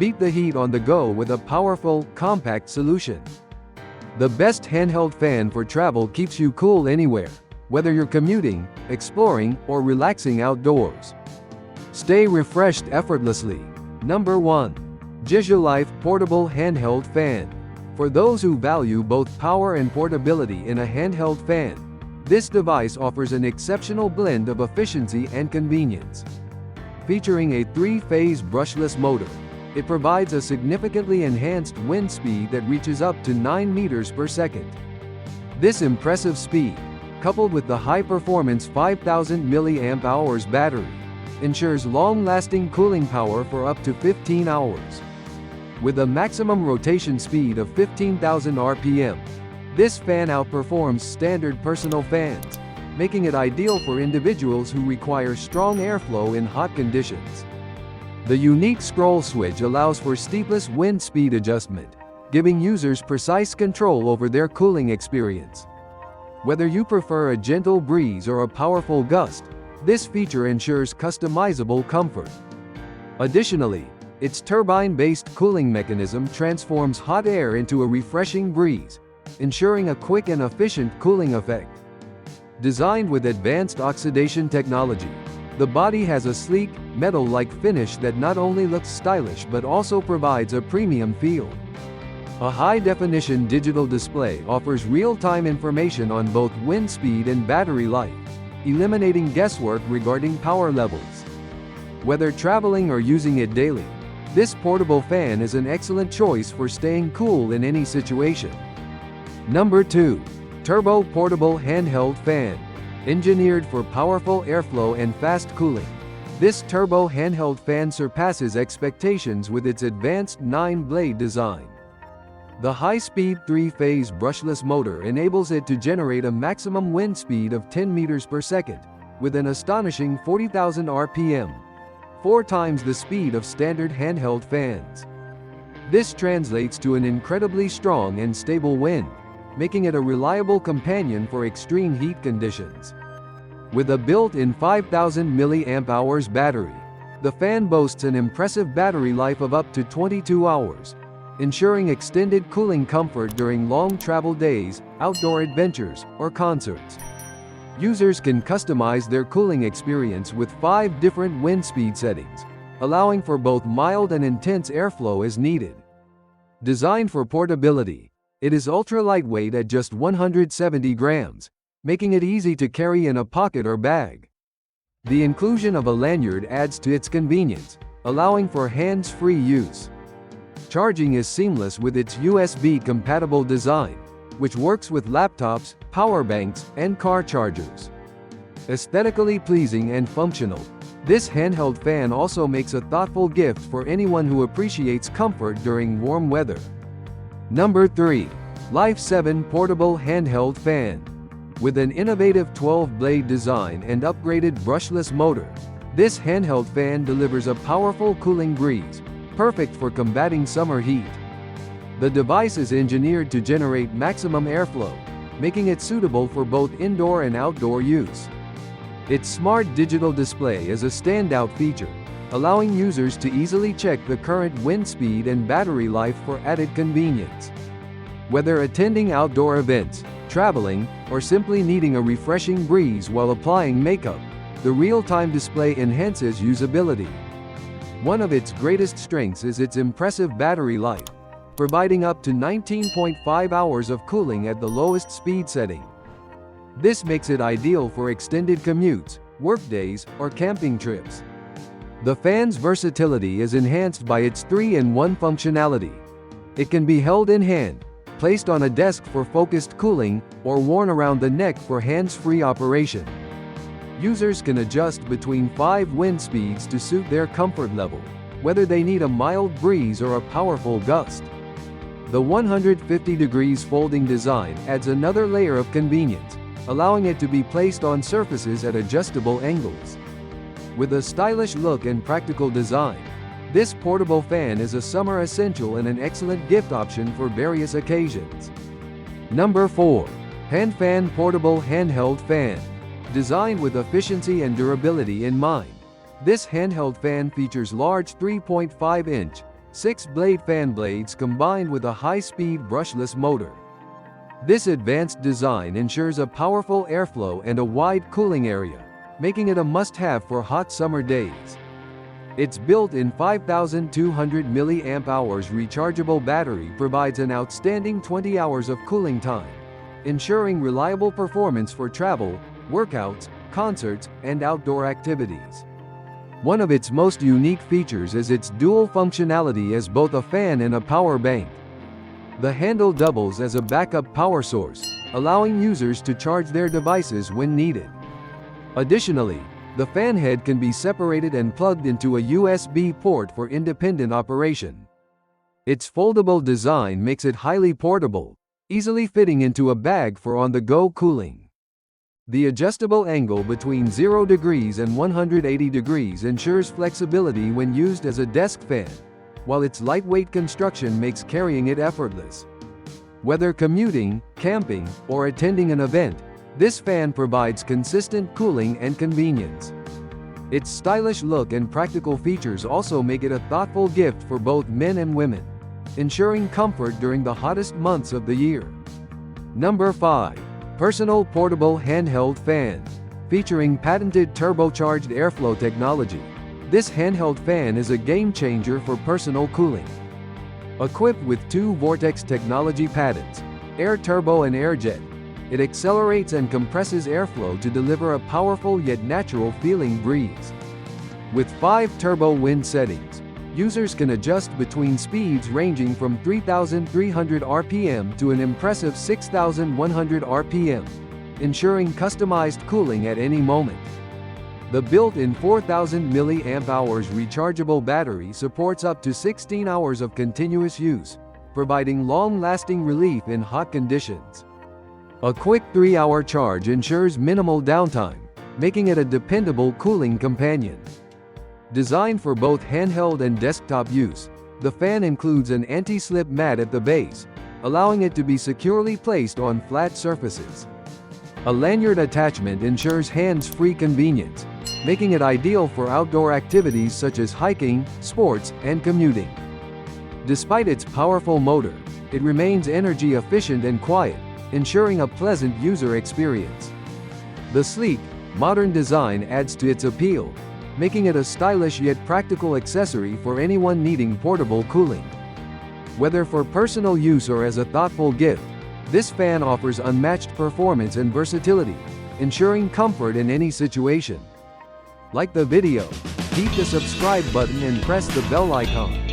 Beat the heat on the go with a powerful, compact solution. The best handheld fan for travel keeps you cool anywhere, whether you're commuting, exploring, or relaxing outdoors. Stay refreshed effortlessly. Number 1. Jisulife Portable Handheld Fan. For those who value both power and portability in a handheld fan, this device offers an exceptional blend of efficiency and convenience. Featuring a 3-phase brushless motor, it provides a significantly enhanced wind speed that reaches up to 9 meters per second. This impressive speed, coupled with the high-performance 5000 mAh battery, ensures long-lasting cooling power for up to 15 hours. With a maximum rotation speed of 15,000 RPM, this fan outperforms standard personal fans, making it ideal for individuals who require strong airflow in hot conditions. The unique scroll switch allows for steepless wind speed adjustment, giving users precise control over their cooling experience. Whether you prefer a gentle breeze or a powerful gust, this feature ensures customizable comfort. Additionally, its turbine-based cooling mechanism transforms hot air into a refreshing breeze, ensuring a quick and efficient cooling effect. Designed with advanced oxidation technology, the body has a sleek, metal-like finish that not only looks stylish but also provides a premium feel. A high-definition digital display offers real-time information on both wind speed and battery life, eliminating guesswork regarding power levels. Whether traveling or using it daily, this portable fan is an excellent choice for staying cool in any situation. Number 2. Turbo Portable Handheld Fan. Engineered for powerful airflow and fast cooling, this turbo handheld fan surpasses expectations with its advanced 9-blade design. The high-speed 3-phase brushless motor enables it to generate a maximum wind speed of 10 meters per second, with an astonishing 40,000 RPM, 4 times the speed of standard handheld fans. This translates to an incredibly strong and stable wind, making it a reliable companion for extreme heat conditions. With a built-in 5000 mAh battery, the fan boasts an impressive battery life of up to 22 hours, ensuring extended cooling comfort during long travel days, outdoor adventures, or concerts. Users can customize their cooling experience with 5 different wind speed settings, allowing for both mild and intense airflow as needed. Designed for portability, it is ultra-lightweight at just 170 grams, making it easy to carry in a pocket or bag. The inclusion of a lanyard adds to its convenience, allowing for hands-free use. Charging is seamless with its USB-compatible design, which works with laptops, power banks, and car chargers. Aesthetically pleasing and functional, this handheld fan also makes a thoughtful gift for anyone who appreciates comfort during warm weather. Number 3. Life 7 Portable Handheld Fan. With an innovative 12-blade design and upgraded brushless motor, this handheld fan delivers a powerful cooling breeze, perfect for combating summer heat. The device is engineered to generate maximum airflow, making it suitable for both indoor and outdoor use. Its smart digital display is a standout feature, allowing users to easily check the current wind speed and battery life for added convenience. Whether attending outdoor events, traveling, or simply needing a refreshing breeze while applying makeup, the real-time display enhances usability. One of its greatest strengths is its impressive battery life, providing up to 19.5 hours of cooling at the lowest speed setting. This makes it ideal for extended commutes, workdays, or camping trips. The fan's versatility is enhanced by its 3-in-1 functionality. It can be held in hand, placed on a desk for focused cooling, or worn around the neck for hands-free operation. Users can adjust between 5 wind speeds to suit their comfort level, whether they need a mild breeze or a powerful gust. The 150 degrees folding design adds another layer of convenience, allowing it to be placed on surfaces at adjustable angles. With a stylish look and practical design, this portable fan is a summer essential and an excellent gift option for various occasions. Number 4. Handfan Portable Handheld Fan. Designed with efficiency and durability in mind, this handheld fan features large 3.5-inch, 6-blade fan blades combined with a high-speed brushless motor. This advanced design ensures a powerful airflow and a wide cooling area, making it a must-have for hot summer days. Its built-in 5,200 mAh rechargeable battery provides an outstanding 20 hours of cooling time, ensuring reliable performance for travel, workouts, concerts, and outdoor activities. One of its most unique features is its dual functionality as both a fan and a power bank. The handle doubles as a backup power source, allowing users to charge their devices when needed. Additionally, the fan head can be separated and plugged into a USB port for independent operation. Its foldable design makes it highly portable, easily fitting into a bag for on-the-go cooling. The adjustable angle between 0 degrees and 180 degrees ensures flexibility when used as a desk fan, while its lightweight construction makes carrying it effortless. Whether commuting, camping, or attending an event, this fan provides consistent cooling and convenience. Its stylish look and practical features also make it a thoughtful gift for both men and women, ensuring comfort during the hottest months of the year. Number 5. Personal Portable Handheld Fan. Featuring patented turbocharged airflow technology, this handheld fan is a game-changer for personal cooling. Equipped with 2 Vortex technology patents, Air Turbo and AirJet, it accelerates and compresses airflow to deliver a powerful yet natural-feeling breeze. With 5 turbo wind settings, users can adjust between speeds ranging from 3,300 RPM to an impressive 6,100 RPM, ensuring customized cooling at any moment. The built-in 4,000 mAh rechargeable battery supports up to 16 hours of continuous use, providing long-lasting relief in hot conditions. A quick 3-hour charge ensures minimal downtime, making it a dependable cooling companion. Designed for both handheld and desktop use, the fan includes an anti-slip mat at the base, allowing it to be securely placed on flat surfaces. A lanyard attachment ensures hands-free convenience, making it ideal for outdoor activities such as hiking, sports, and commuting. Despite its powerful motor, it remains energy efficient and quiet, ensuring a pleasant user experience. The sleek, modern design adds to its appeal, making it a stylish yet practical accessory for anyone needing portable cooling. Whether for personal use or as a thoughtful gift, this fan offers unmatched performance and versatility, ensuring comfort in any situation. Like the video, hit the subscribe button and press the bell icon.